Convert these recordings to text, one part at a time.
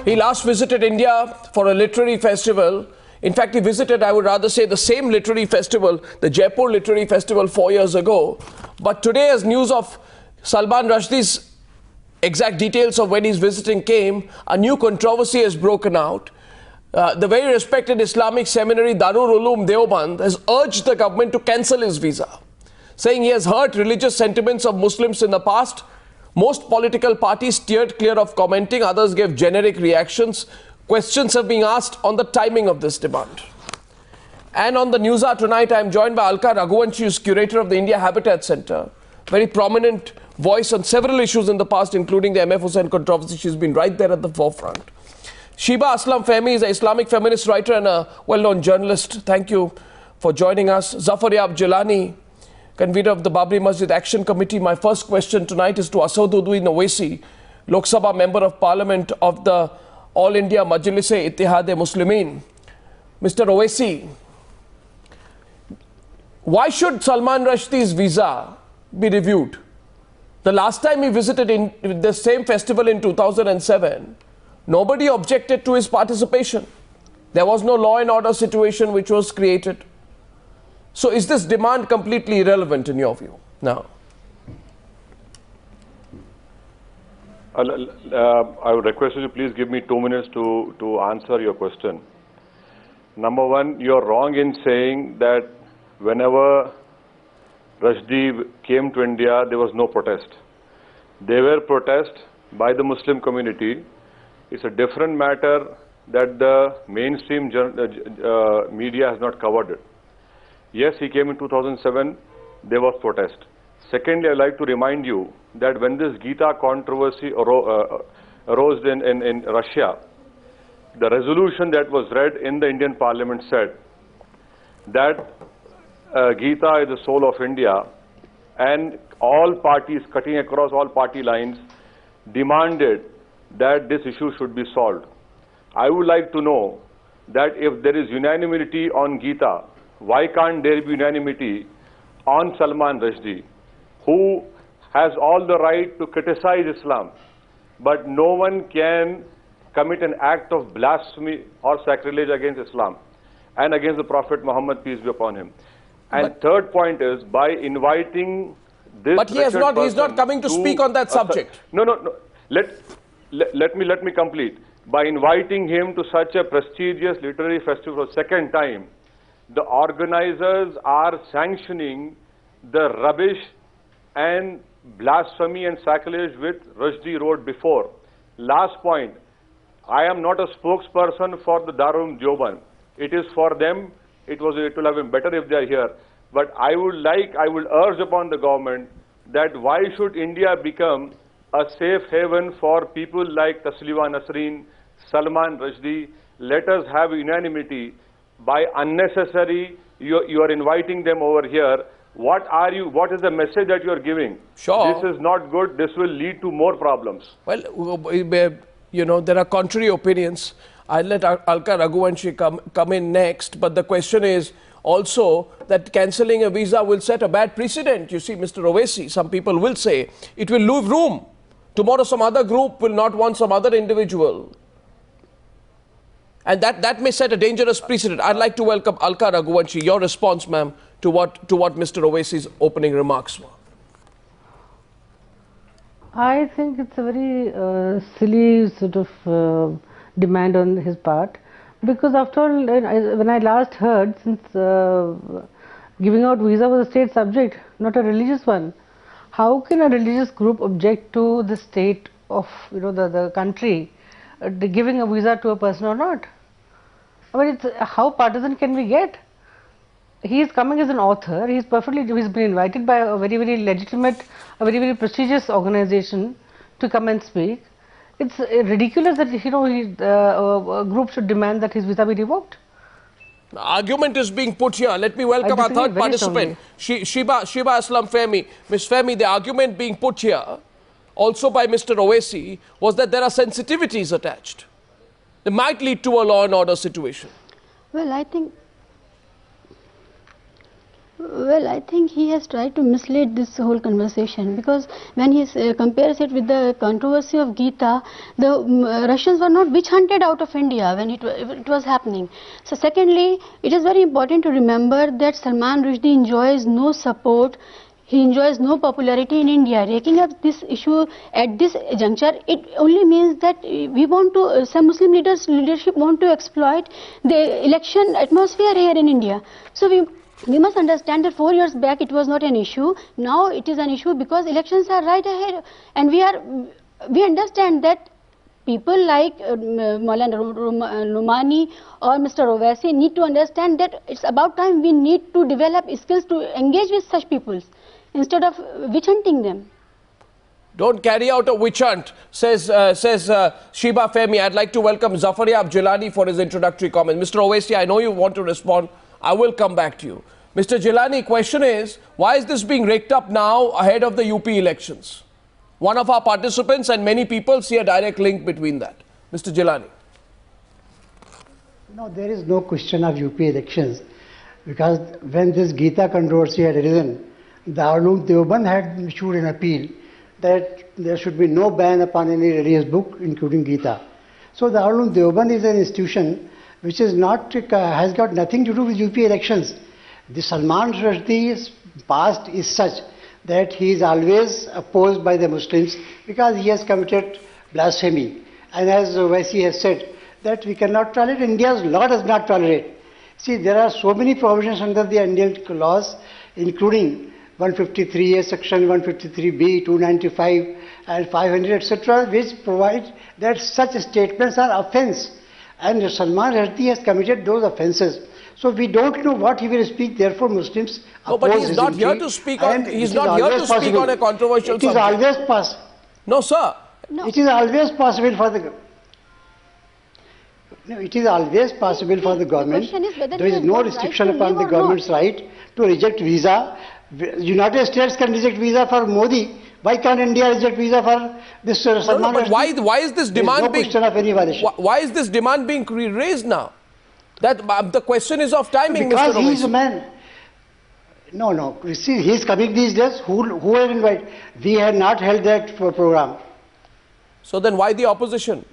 He last visited India for a literary festival. In fact, he visited, I would rather say, the same literary festival, the Jaipur Literary Festival 4 years ago. But today, as news of Salman Rushdie's exact details of when he's visiting came, a new controversy has broken out. The very respected Islamic seminary Darul Uloom Deoband has urged the government to cancel his visa, saying he has hurt religious sentiments of Muslims in the past. Most political parties steered clear of commenting, others gave generic reactions. Questions have been asked on the timing of this demand. And on the News Hour tonight, I am joined by Alka Raghuvanshi, who is curator of the India Habitat Center. Very prominent voice on several issues in the past, including the MF Hussain controversy. She's been right there at the forefront. Shiba Aslam Fehmi is an Islamic feminist writer and a well-known journalist. Thank you for joining us. Zafar Yab Jilani, convener of the Babri Masjid Action Committee. My first question tonight is to Asaduddin Owaisi, Lok Sabha Member of Parliament of the All India Majlis-e-Ittihad-e-Muslimin. Mr. Owaisi, why should Salman Rushdie's visa be reviewed? The last time he visited in the same festival in 2007, nobody objected to his participation. There was no law and order situation which was created. So is this demand completely irrelevant in your view now? I would request you to please give me 2 minutes to answer your question. Number one, you're wrong in saying that whenever Rushdie came to India, there was no protest. There were protests by the Muslim community. It's a different matter that the mainstream media has not covered it. Yes, he came in 2007, there was protest. Secondly, I'd like to remind you that when this Gita controversy arose in Russia, the resolution that was read in the Indian Parliament said that Gita is the soul of India, and all parties, cutting across all party lines, demanded that this issue should be solved. I would like to know that if there is unanimity on Gita, why can't there be unanimity on Salman Rushdie, who has all the right to criticize Islam, but no one can commit an act of blasphemy or sacrilege against Islam and against the Prophet Muhammad, peace be upon him. And third point is, by inviting this... But he's not coming to speak on that subject. No. Let me complete. By inviting him to such a prestigious literary festival for second time, the organizers are sanctioning the rubbish and blasphemy and sacrilege which Rushdie wrote before. Last point, I am not a spokesperson for the Darul Deoband. It is for them. It will have been better if they are here. But I would urge upon the government that why should India become a safe haven for people like Taslima Nasreen, Salman Rushdie? Let us have unanimity. By unnecessary, you are inviting them over here. What is the message that you are giving? Sure. This is not good. This will lead to more problems. Well, you know, there are contrary opinions. I'll let Alka Raghuvanshi come in next. But the question is also that cancelling a visa will set a bad precedent. You see, Mr. Owaisi, some people will say it will leave room. Tomorrow some other group will not want some other individual. And that may set a dangerous precedent. I'd like to welcome Alka Raghuvanshi. Your response, ma'am, to what Mr. Owaisi's opening remarks were. I think it's a very silly sort of demand on his part, because after all, when I last heard, since giving out visa was a state subject, not a religious one, how can a religious group object to the state of the country giving a visa to a person or not? I mean, how partisan can we get? He is coming as an author. He's been invited by a very, very legitimate, a very, very prestigious organization to come and speak. It's ridiculous that a group should demand that his visa be revoked. The argument is being put here. Let me welcome our third participant, Shiba Aslam Fehmi. Ms. Fehmi, the argument being put here, also by Mr. Owaisi, was that there are sensitivities attached. They might lead to a law and order situation. Well, I think Well, I think he has tried to mislead this whole conversation, because when he compares it with the controversy of Gita, the Russians were not witch hunted out of India when it was happening. So secondly, it is very important to remember that Salman Rushdie enjoys no support. He enjoys no popularity in India. Taking up this issue at this juncture, it only means that we want to, some Muslim leadership want to exploit the election atmosphere here in India. So we must understand that 4 years back it was not an issue. Now it is an issue because elections are right ahead, and we understand that people like Maulana Rumani or Mr. Owaisi need to understand that it's about time we need to develop skills to engage with such peoples instead of witch hunting them. Don't carry out a witch hunt, says Shiba Femi. I'd like to welcome Zafaryab Jilani for his introductory comment. Mr. Owaisi, I know you want to respond. I will come back to you. Mr. Jilani, question is, why is this being raked up now ahead of the UP elections? One of our participants and many people see a direct link between that. Mr. Jilani. No, there is no question of UP elections, because when this Gita controversy had arisen, Darul Deoband had issued an appeal that there should be no ban upon any religious book, including Gita. So Darul Deoband is an institution which is not, has got nothing to do with UP elections. The Salman Rushdie's past is such that he is always opposed by the Muslims because he has committed blasphemy. And as Owaisi has said, that we cannot tolerate, India's law does not tolerate. See, there are so many provisions under the Indian laws, including 153A section, 153B, 295 and 500, etc., which provide that such statements are offence. And Salman Rushdie has committed those offences. So we don't know what he will speak, therefore Muslims No, but he's not here to speak on, he's not here to speak on a controversial subject. It is always possible. No, sir. No. It is always possible for the... No, it is always possible for the government. There is no restriction upon the government's right to reject visa. United States can reject visa for Modi. Why can't India reject visa for this Salman No, but Rushdie? why is this demand no question of any violation. Why is this demand being raised now? That the question is of timing, Because Mr. he is a Owaisi. man. No. You see, he is coming these days. Who had invited? We had not held that program. So then why the opposition?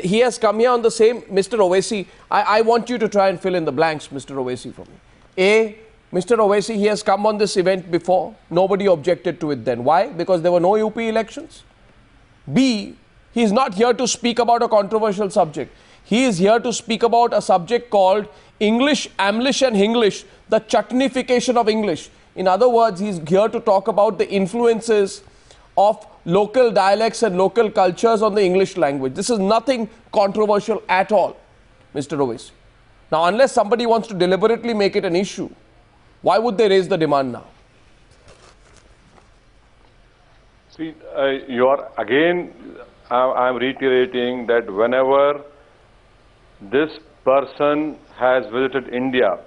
He has come here on the same, Mr. Owaisi. I want you to try and fill in the blanks, Mr. Owaisi, for me. A, Mr. Owaisi, he has come on this event before. Nobody objected to it then. Why? Because there were no UP elections. B, he is not here to speak about a controversial subject. He is here to speak about a subject called English, Amlish and Hinglish, the chutneyfication of English. In other words, he is here to talk about the influences of local dialects and local cultures on the English language. This is nothing controversial at all, Mr. Owaisi. Now, unless somebody wants to deliberately make it an issue, why would they raise the demand now? See, you are again, I am reiterating that whenever this person has visited India,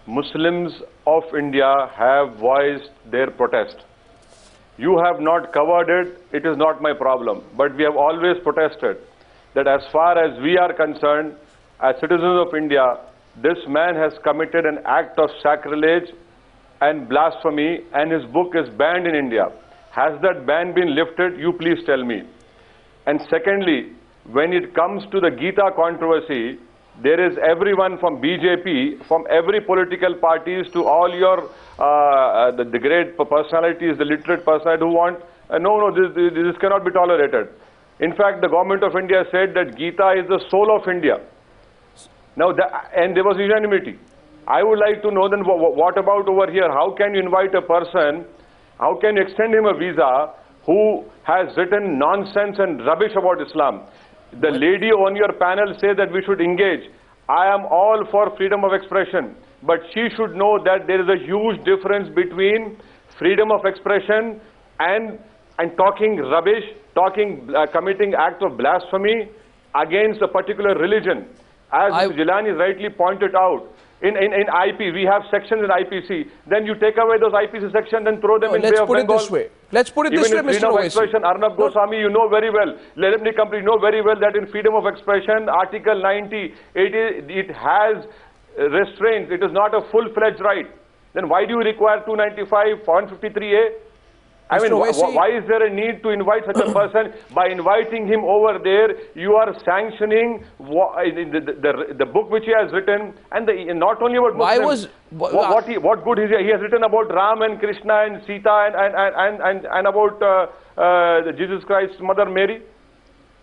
Muslims of India have voiced their protest. You have not covered it, it is not my problem. But we have always protested that as far as we are concerned, as citizens of India, this man has committed an act of sacrilege and blasphemy, and his book is banned in India. Has that ban been lifted? You please tell me. And secondly, when it comes to the Gita controversy, there is everyone from BJP, from every political parties to all your the great personalities, the literate personalities who want, this cannot be tolerated. In fact, the government of India said that Gita is the soul of India. Now, and there was unanimity. I would like to know then what about over here? How can you invite a person, how can you extend him a visa who has written nonsense and rubbish about Islam? The lady on your panel says that we should engage. I am all for freedom of expression, but she should know that there is a huge difference between freedom of expression and talking rubbish, committing acts of blasphemy against a particular religion. As Jilani rightly pointed out, in IP, we have sections in IPC. Then you take away those IPC sections and throw them in Bay of Bengal. Let's put it this way, Even in freedom of expression, Arnab Goswami, you know very well, Lelemni company, you know very well that in freedom of expression, Article 90, it has restraints. It is not a full-fledged right. then why do you require 295, 153A? I mean, Mr. Owaisi- why is there a need to invite such a person? By inviting him over there, you are sanctioning the book which he has written, and not only about Why Muslims. was- What good he has written about Ram and Krishna and Sita and about Jesus Christ's mother Mary.